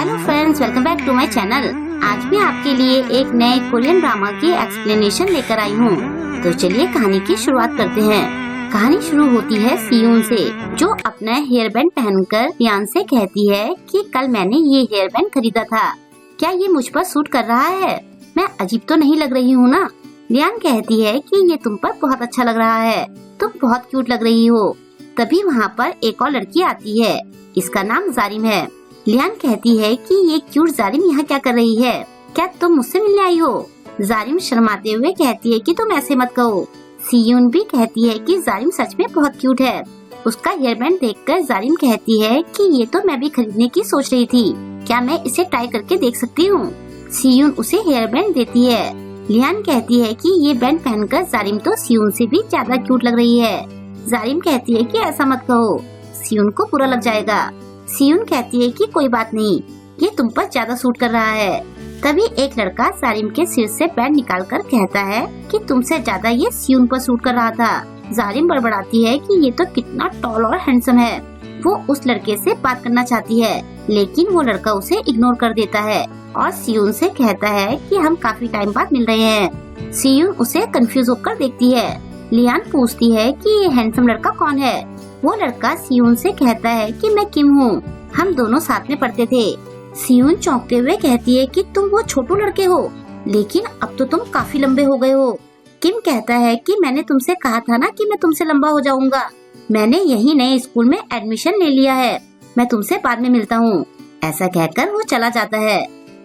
Hello friends, welcome back to my channel. आज मैं आपके लिए एक नए कोरियन ड्रामा की एक्सप्लेनेशन लेकर आई हूँ। तो चलिए कहानी की शुरुआत करते हैं। कहानी शुरू होती है सियून से, जो अपना हेयर बैंड पहनकर लियान से कहती है कि कल मैंने ये हेयर बैंड खरीदा था, क्या ये मुझ पर सूट कर रहा है? मैं अजीब तो नहीं लग रही हूँ ना? लियान कहती है कि ये तुम पर बहुत अच्छा लग रहा है, तुम बहुत क्यूट लग रही हो। तभी वहाँ पर एक और लड़की आती है, इसका नाम जारिम है। लियान कहती है कि ये क्यूट जारिम यहाँ क्या कर रही है? क्या तुम मुझसे मिलने आई हो? जारिम शर्माते हुए कहती है कि तुम ऐसे मत कहो। सियून भी कहती है कि जारिम सच में बहुत क्यूट है। उसका हेयर बैंड देखकर जारिम कहती है कि ये तो मैं भी खरीदने की सोच रही थी, क्या मैं इसे ट्राई करके देख सकती हूँ? सियून उसे हेयर बैंड देती है। लियान कहती है कि ये बैंड पहनकर जारिम तो सियून से भी ज्यादा क्यूट लग रही है। जारिम कहती है कि ऐसा मत कहो, सियून को बुरा लग जाएगा। सियून कहती है कि कोई बात नहीं, ये तुम पर ज्यादा सूट कर रहा है। तभी एक लड़का जारिम के सिर से बैंड निकालकर कहता है कि तुमसे ज्यादा ये सियून पर सूट कर रहा था। जारिम बड़बड़ाती है कि ये तो कितना टॉल और हैंडसम है। वो उस लड़के से बात करना चाहती है, लेकिन वो लड़का उसे इग्नोर कर देता है और सियून से कहता है कि हम काफी टाइम बाद मिल रहे हैं। सियून उसे कंफ्यूज होकर देखती है। लियान पूछती है कि ये हैंडसम लड़का कौन है? वो लड़का सियून से कहता है कि मैं किम हूँ, हम दोनों साथ में पढ़ते थे। सियून चौंकते हुए कहती है कि तुम वो छोटू लड़के हो, लेकिन अब तो तुम काफी लंबे हो गए हो। किम कहता है कि मैंने तुमसे कहा था ना कि मैं तुमसे लंबा हो जाऊंगा। मैंने यही नए स्कूल में एडमिशन ले लिया है, मैं तुमसे बाद में मिलता हूँ। ऐसा कहकर वो चला जाता है।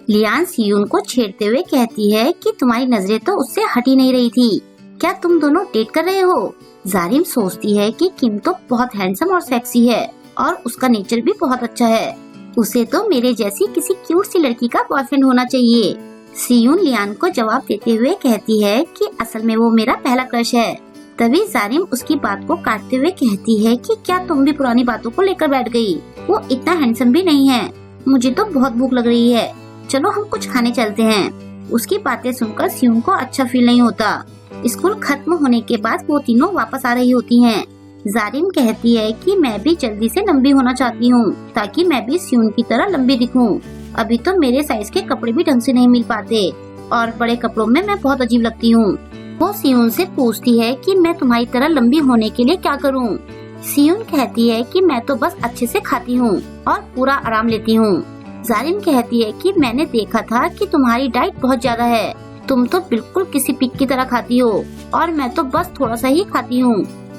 लियान सियून को छेड़ते हुए कहती है कि तुम्हारी नजरें तो उससे हटी नहीं रही थी, क्या तुम दोनों डेट कर रहे हो? जारिम सोचती है कि किम तो बहुत हैंडसम और सेक्सी है और उसका नेचर भी बहुत अच्छा है, उसे तो मेरे जैसी किसी क्यूट सी लड़की का बॉयफ्रेंड होना चाहिए। सियून लियान को जवाब देते हुए कहती है कि असल में वो मेरा पहला क्रश है। तभी जारिम उसकी बात को काटते हुए कहती है कि क्या तुम भी पुरानी बातों को लेकर बैठ गई? वो इतना हैंडसम भी नहीं है, मुझे तो बहुत भूख लग रही है, चलो हम कुछ खाने चलते हैं। उसकी बातें सुनकर सियून को अच्छा फील नहीं होता। स्कूल खत्म होने के बाद वो तीनों वापस आ रही होती हैं। जारिम कहती है कि मैं भी जल्दी से लंबी होना चाहती हूँ, ताकि मैं भी सियून की तरह लंबी दिखूं। अभी तो मेरे साइज के कपड़े भी ढंग से नहीं मिल पाते और बड़े कपड़ों में मैं बहुत अजीब लगती हूँ। वो सियून से पूछती है कि मैं तुम्हारी तरह लंबी होने के लिए क्या करूँ? सियून कहती है कि मैं तो बस अच्छे से खाती हूँ और पूरा आराम लेती हूँ। जारिम कहती है कि मैंने देखा था कि तुम्हारी डाइट बहुत ज्यादा है, तुम तो बिल्कुल किसी पिग की तरह खाती हो और मैं तो बस थोड़ा सा ही खाती हूँ।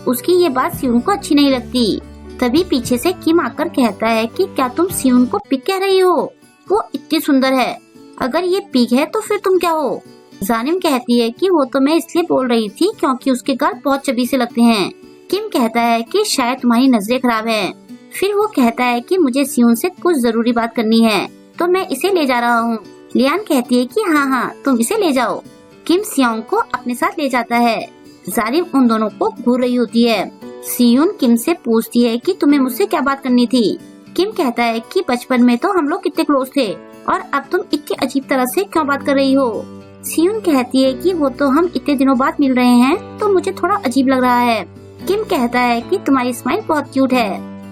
उसकी ये बात सियून को अच्छी नहीं लगती। तभी पीछे से किम आकर कहता है कि क्या तुम सियून को पिग कह रही हो? वो इतनी सुंदर है, अगर ये पिग है तो फिर तुम क्या हो? जारिम कहती है कि वो तो मैं इसलिए बोल रही थी क्योंकि उसके गाल बहुत चबी से लगते हैं। किम कहता है कि शायद तुम्हारी नजरें खराब हैं। फिर वो कहता है कि मुझे सियून से कुछ जरूरी बात करनी है, तो मैं इसे ले जा रहा हूँ। लियान कहती है कि हाँ तुम इसे ले जाओ। किम सियोंग को अपने साथ ले जाता है। जारिम उन दोनों को घूर रही होती है। सियून किम से पूछती है कि तुम्हें मुझसे क्या बात करनी थी? किम कहता है कि बचपन में तो हम लोग कितने क्लोज थे और अब तुम इतनी अजीब तरह से क्यों बात कर रही हो? सियून कहती है कि वो तो हम इतने दिनों बाद मिल रहे हैं, तो मुझे थोड़ा अजीब लग रहा है। किम कहता है कि तुम्हारी स्माइल बहुत क्यूट है।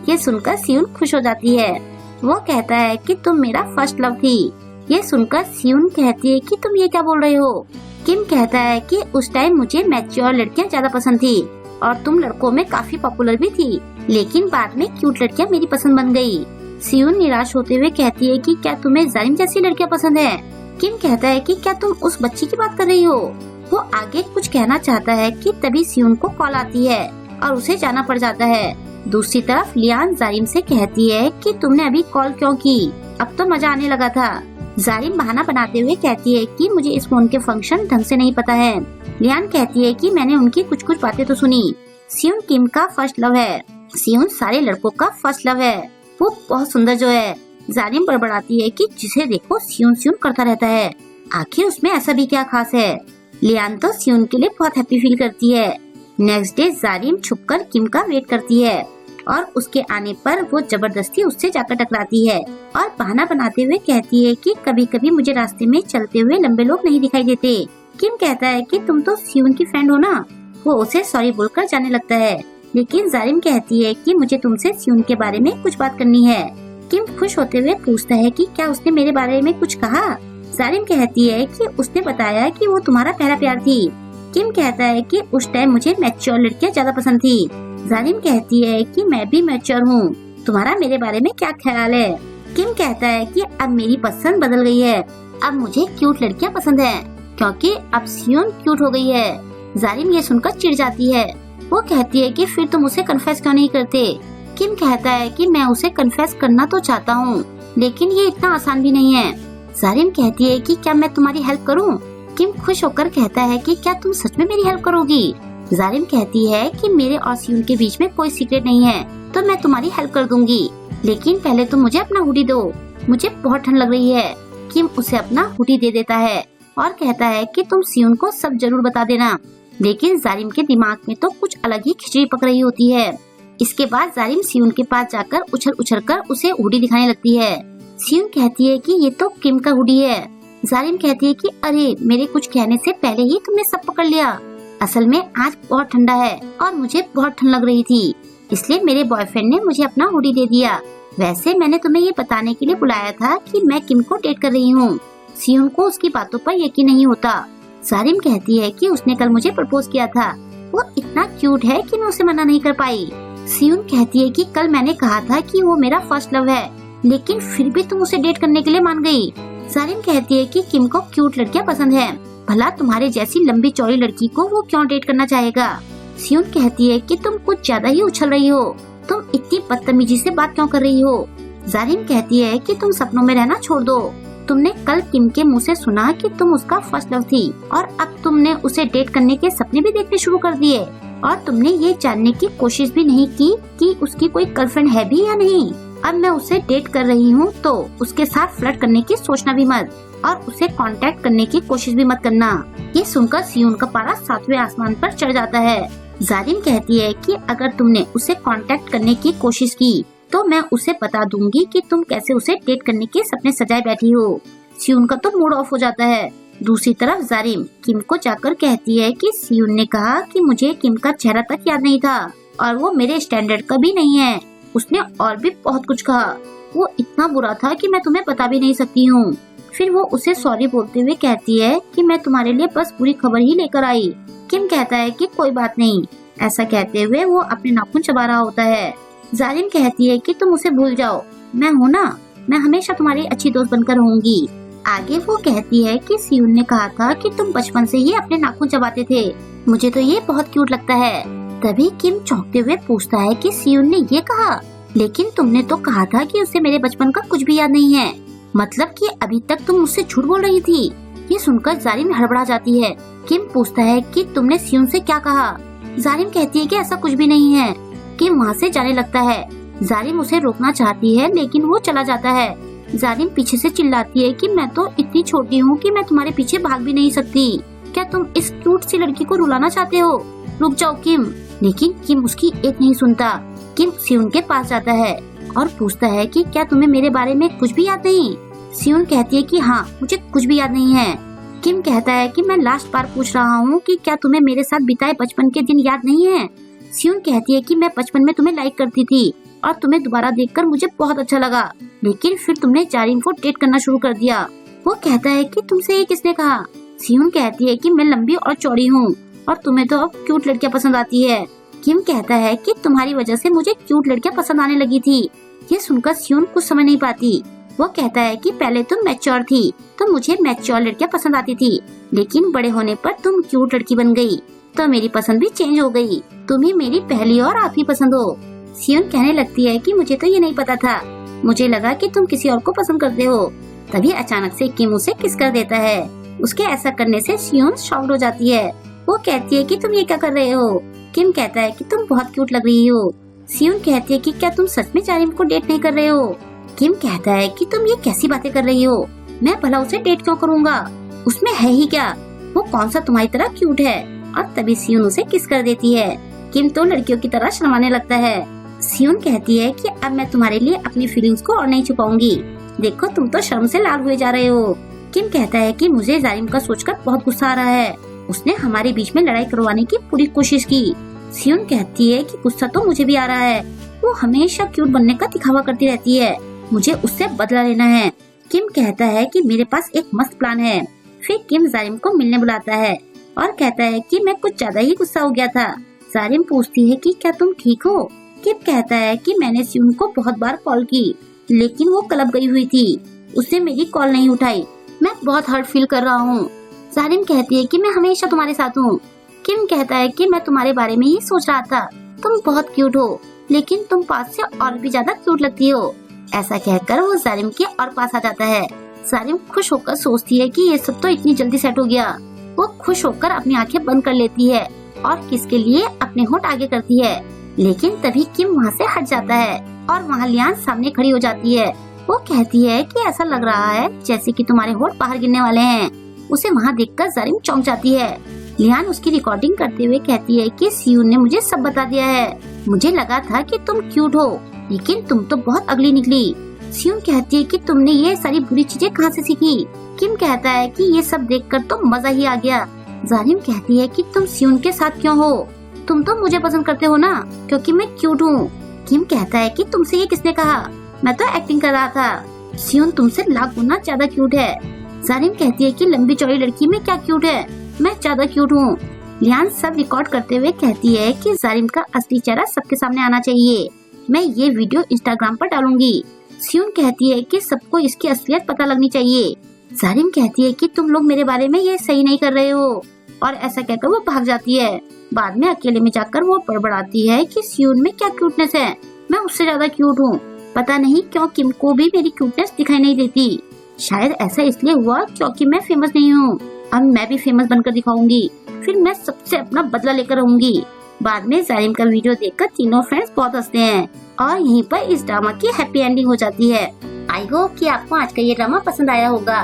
ये सुनकर सियून खुश हो जाती है। वो कहता है कि तुम मेरा फर्स्ट लव थी। ये सुनकर सियून कहती है कि तुम ये क्या बोल रहे हो? किम कहता है कि उस टाइम मुझे मैच्योर लड़कियां ज्यादा पसंद थी और तुम लड़कों में काफी पॉपुलर भी थी, लेकिन बाद में क्यूट लड़कियां मेरी पसंद बन गई। सियून निराश होते हुए कहती है कि क्या तुम्हें जारिम जैसी लड़कियां पसंद है? किम कहता है कि क्या तुम उस बच्ची की बात कर रही हो? वो आगे कुछ कहना चाहता है कि तभी सियून को कॉल आती है और उसे जाना पड़ जाता है। दूसरी तरफ लियान जारिम से कहती है कि तुमने अभी कॉल क्यों की? अब तो मजा आने लगा था। जारिम बहाना बनाते हुए कहती है कि मुझे इस फोन के फंक्शन ढंग से नहीं पता है। लियान कहती है कि मैंने उनकी कुछ कुछ बातें तो सुनी। सियून किम का फर्स्ट लव है, सियून सारे लड़कों का फर्स्ट लव है, वो बहुत सुंदर जो है। जारिम बड़बड़ाती है कि जिसे देखो सियून सियून करता रहता है, आखिर उसमें ऐसा भी क्या खास है? लियान तो सियून के लिए बहुत हैप्पी फील करती है। नेक्स्ट डे जारिम छुपकर किम का वेट करती है और उसके आने पर वो जबरदस्ती उससे जाकर टकराती है और बहाना बनाते हुए कहती है कि कभी कभी मुझे रास्ते में चलते हुए लंबे लोग नहीं दिखाई देते। किम कहता है कि तुम तो सियून की फ्रेंड हो ना। वो उसे सॉरी बोलकर जाने लगता है, लेकिन जारिम कहती है कि मुझे तुमसे सियून के बारे में कुछ बात करनी है। किम खुश होते हुए पूछता है कि क्या उसने मेरे बारे में कुछ कहा। जारिम कहती है कि उसने बताया कि वो तुम्हारा पहला प्यार थी। किम कहता है कि उस टाइम मुझे मैच्योर लड़कियां ज्यादा पसंद थी। जारिम कहती है कि मैं भी मैच्योर हूँ, तुम्हारा मेरे बारे में क्या ख्याल है। किम कहता है कि अब मेरी पसंद बदल गई है, अब मुझे क्यूट लड़कियां पसंद है क्योंकि अब सियोन क्यूट हो गई है। जारिम ये सुनकर चिढ़ जाती है। वो कहती है कि फिर तुम उसे कन्फेस क्यों नहीं करते। किम कहता है कि मैं उसे कन्फेस करना तो चाहता हूँ लेकिन ये इतना आसान भी नहीं है। जारिम कहती है कि क्या मैं तुम्हारी हेल्प करूँ। किम खुश होकर कहता है कि क्या तुम सच में मेरी हेल्प करोगी। जारिम कहती है कि मेरे और सियोन के बीच में कोई सीक्रेट नहीं है तो मैं तुम्हारी हेल्प कर दूंगी, लेकिन पहले तुम मुझे अपना हुडी दो, मुझे बहुत ठंड लग रही है। किम उसे अपना हुडी दे देता है और कहता है कि तुम सियोन को सब जरूर बता देना, लेकिन जारिम के दिमाग में तो कुछ अलग ही खिचड़ी पक रही होती है। इसके बाद जारिम सियोन के पास जाकर उछल उछल कर उसे हुडी दिखाने लगती है। सियोन कहती है कि ये तो किम का हुडी है। जारिम कहती है कि अरे मेरे कुछ कहने से पहले ही तुमने सब पकड़ लिया। असल में आज बहुत ठंडा है और मुझे बहुत ठंड लग रही थी, इसलिए मेरे बॉयफ्रेंड ने मुझे अपना हुडी दे दिया। वैसे मैंने तुम्हें ये बताने के लिए बुलाया था कि मैं किम को डेट कर रही हूँ। सियोन को उसकी बातों पर यकीन नहीं होता। जारिम कहती है कि उसने कल मुझे प्रपोज किया था, वो इतना क्यूट है कि मैं उसे मना नहीं कर पाई। सियोन कहती है कि कल मैंने कहा था कि वो मेरा फर्स्ट लव है, लेकिन फिर भी तुम उसे डेट करने के लिए मान गई। जारिम कहती है कि किम को क्यूट लड़कियां पसंद है, भला तुम्हारे जैसी लंबी चौड़ी लड़की को वो क्यों डेट करना चाहेगा। सियोन कहती है कि तुम कुछ ज्यादा ही उछल रही हो, तुम इतनी बदतमीजी से बात क्यों कर रही हो। जारिम कहती है कि तुम सपनों में रहना छोड़ दो, तुमने कल किम के मुंह से सुना कि तुम उसका फर्स्ट लव थी और अब तुमने उसे डेट करने के सपने भी देखने शुरू कर दिए और तुमने ये जानने की कोशिश भी नहीं की कि उसकी कोई गर्लफ्रेंड है भी या नहीं। अब मैं उसे डेट कर रही हूँ तो उसके साथ फ्लर्ट करने की सोचना भी मत और उसे कांटेक्ट करने की कोशिश भी मत करना। ये सुनकर सियोन का पारा 7वें आसमान पर चढ़ जाता है। जारिम कहती है कि अगर तुमने उसे कांटेक्ट करने की कोशिश की तो मैं उसे बता दूंगी कि तुम कैसे उसे डेट करने के सपने सजाए बैठी हो। सियोन का तो मूड ऑफ हो जाता है। दूसरी तरफ जारिम किम को जाकर कहती है कि सियोन ने कहा कि मुझे किम का चेहरा तक याद नहीं था और वो मेरे स्टैंडर्ड का भी नहीं है। उसने और भी बहुत कुछ कहा, वो इतना बुरा था कि मैं तुम्हें बता भी नहीं सकती हूँ। फिर वो उसे सॉरी बोलते हुए कहती है कि मैं तुम्हारे लिए बस बुरी खबर ही लेकर आई। किम कहता है कि कोई बात नहीं। ऐसा कहते हुए वो अपने नाखून चबा रहा होता है। जारिम कहती है कि तुम उसे भूल जाओ, मैं हूँ ना, मैं हमेशा तुम्हारी अच्छी दोस्त बनकर रहूंगी। आगे वो कहती है कि सियोन ने कहा था कि तुम बचपन से ही अपने नाखून चबाते थे, मुझे तो ये बहुत क्यूट लगता है। तभी किम चौंकते हुए पूछता है कि सियोन ने ये कहा, लेकिन तुमने तो कहा था कि उसे मेरे बचपन का कुछ भी याद नहीं है, मतलब कि अभी तक तुम मुझसे झूठ बोल रही थी। ये सुनकर जारिम हड़बड़ा जाती है। किम पूछता है कि तुमने सियोन से क्या कहा। जारिम कहती है कि ऐसा कुछ भी नहीं है। किम वहाँ से जाने लगता है। जारिम उसे रोकना चाहती है लेकिन वो चला जाता है। जारिम पीछे से चिल्लाती है कि मैं तो इतनी छोटी हूँ कि मैं तुम्हारे पीछे भाग भी नहीं सकती, क्या तुम इस क्यूट सी लड़की को रुलाना चाहते हो, रुक जाओ किम। लेकिन किम उसकी एक नहीं सुनता। किम सियोन के पास जाता है और पूछता है कि क्या तुम्हें मेरे बारे में कुछ भी याद नहीं। सियोन कहती है कि हाँ, मुझे कुछ भी याद नहीं है। किम कहता है कि मैं लास्ट बार पूछ रहा हूँ कि क्या तुम्हें मेरे साथ बिताए बचपन के दिन याद नहीं है। सियोन कहती है कि मैं बचपन में तुम्हें लाइक करती थी और तुम्हें दोबारा देखकर मुझे बहुत अच्छा लगा, लेकिन फिर तुमने जारिम को डेट करना शुरू कर दिया। वो कहता है कि तुमसे ये किसने कहा। सियोन कहती है कि मैं लंबी और चौड़ी हूँ और तुम्हें तो अब क्यूट लड़कियाँ पसंद आती है। किम कहता है कि तुम्हारी वजह से मुझे क्यूट लड़कियाँ पसंद आने लगी थी। ये सुनकर सियोन कुछ समझ नहीं पाती। वो कहता है कि पहले तुम मैच्योर थी तो मुझे मैच्योर लड़कियाँ पसंद आती थी, लेकिन बड़े होने पर तुम क्यूट लड़की बन गई तो मेरी पसंद भी चेंज हो गई, तुम ही मेरी पहली और आखिरी पसंद हो। सियोन कहने लगती है कि मुझे तो ये नहीं पता था, मुझे लगा कि तुम किसी और को पसंद करते हो। तभी अचानक से किम उसे किस कर देता है। उसके ऐसा करने से सियोन शॉक्ड हो जाती है। वो कहती है कि तुम ये क्या कर रहे हो। किम कहता है कि तुम बहुत क्यूट लग रही हो। सियोन कहती है कि क्या तुम सच में जारिम को डेट नहीं कर रहे हो। किम कहता है कि तुम ये कैसी बातें कर रही हो, मैं भला उसे डेट क्यों करूँगा, उसमें है ही क्या, वो कौन सा तुम्हारी तरह क्यूट है। और तभी सियोन उसे किस कर देती है। किम तो लड़कियों की तरह शर्माने लगता है। सियोन कहती है कि अब मैं तुम्हारे लिए अपनी फीलिंग्स को और नहीं छुपाऊंगी, देखो तुम तो शर्म से लाल हुए जा रहे हो। किम कहता है कि मुझे जारिम का सोचकर बहुत गुस्सा आ रहा है, उसने हमारे बीच में लड़ाई करवाने की पूरी कोशिश की। सियोन कहती है कि गुस्सा तो मुझे भी आ रहा है, वो हमेशा क्यूट बनने का दिखावा करती रहती है, मुझे उससे बदला लेना है। किम कहता है कि मेरे पास एक मस्त प्लान है। फिर किम जारिम को मिलने बुलाता है और कहता है कि मैं कुछ ज्यादा ही गुस्सा हो गया था। जारिम पूछती है कि क्या तुम ठीक हो? किम कहता है कि मैंने सियोन को बहुत बार कॉल की, लेकिन वो क्लब गई हुई थी, उसने मेरी कॉल नहीं उठाई। मैं बहुत हर्ट फील कर रहा हूँ। जारिम कहती है कि मैं हमेशा तुम्हारे साथ हूँ। किम कहता है कि मैं तुम्हारे बारे में ही सोच रहा था, तुम बहुत क्यूट हो, लेकिन तुम पास से और भी ज्यादा क्यूट लगती हो। ऐसा कहकर वो जारिम के और पास आ जाता है। जारिम खुश होकर सोचती है कि ये सब तो इतनी जल्दी सेट हो गया। वो खुश होकर अपनी आंखें बंद कर लेती है और किस के लिए अपने होंठ आगे करती है, लेकिन तभी किम वहाँ से हट जाता है और वहाँ लियान सामने खड़ी हो जाती है। वो कहती है कि ऐसा लग रहा है जैसे कि तुम्हारे होंठ बाहर गिरने वाले हैं। उसे वहाँ देखकर जारिम चौंक जाती है। लियान उसकी रिकॉर्डिंग करते हुए कहती है कि सियोन ने मुझे सब बता दिया है। मुझे लगा था कि तुम क्यूट हो, लेकिन तुम तो बहुत अगली निकली। सियोन कहती है कि तुमने ये सारी बुरी चीजें कहाँ से सीखी? किम कहता है कि ये सब देखकर तो मजा ही आ गया। जारिम कहती है कि तुम सियोन के साथ क्यों हो? तुम तो मुझे पसंद करते हो ना, क्योंकि मैं क्यूट हूँ। किम कहता है कि तुमसे ये किसने कहा? मैं तो एक्टिंग कर रहा था। सियोन तुमसे लाख गुना ज्यादा क्यूट है। जारिम कहती है कि लंबी चौड़ी लड़की में क्या क्यूट है, मैं ज्यादा क्यूट हूँ। लियान सब रिकॉर्ड करते हुए कहती है कि जारिम का असली चेहरा सबके सामने आना चाहिए। मैं ये वीडियो इंस्टाग्राम पर डालूंगी। सियोन कहती है कि सबको इसकी असलियत पता लगनी चाहिए। जारिम कहती है कि तुम लोग मेरे बारे में ये सही नहीं कर रहे हो, और ऐसा कहकर वो भाग जाती है। बाद में अकेले में जाकर वो बड़बड़ाती है कि सियोन में क्या क्यूटनेस है, मैं उससे ज्यादा क्यूट हूँ। पता नहीं क्यों किम को भी मेरी क्यूटनेस दिखाई नहीं देती। शायद ऐसा इसलिए हुआ क्योंकि मैं फेमस नहीं हूँ। अब मैं भी फेमस बनकर दिखाऊंगी, फिर मैं सबसे अपना बदला लेकर रहूंगी। बाद में जारिम का वीडियो देखकर तीनों फ्रेंड्स बहुत हंसते हैं और यहीं पर इस ड्रामा की हैप्पी एंडिंग हो जाती है। आई होप कि आपको आज का ये ड्रामा पसंद आया होगा।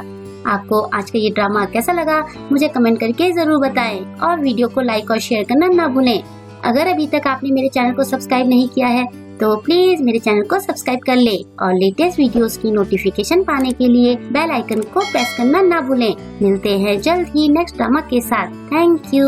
आपको आज का ये ड्रामा कैसा लगा मुझे कमेंट करके जरूर बताएं और वीडियो को लाइक और शेयर करना ना भूलें। अगर अभी तक आपने मेरे चैनल को सब्सक्राइब नहीं किया है तो प्लीज मेरे चैनल को सब्सक्राइब कर ले और लेटेस्ट वीडियोस की नोटिफिकेशन पाने के लिए बेल आइकन को प्रेस करना ना भूलें। मिलते हैं जल्द ही नेक्स्ट ड्रामा के साथ। Thank you.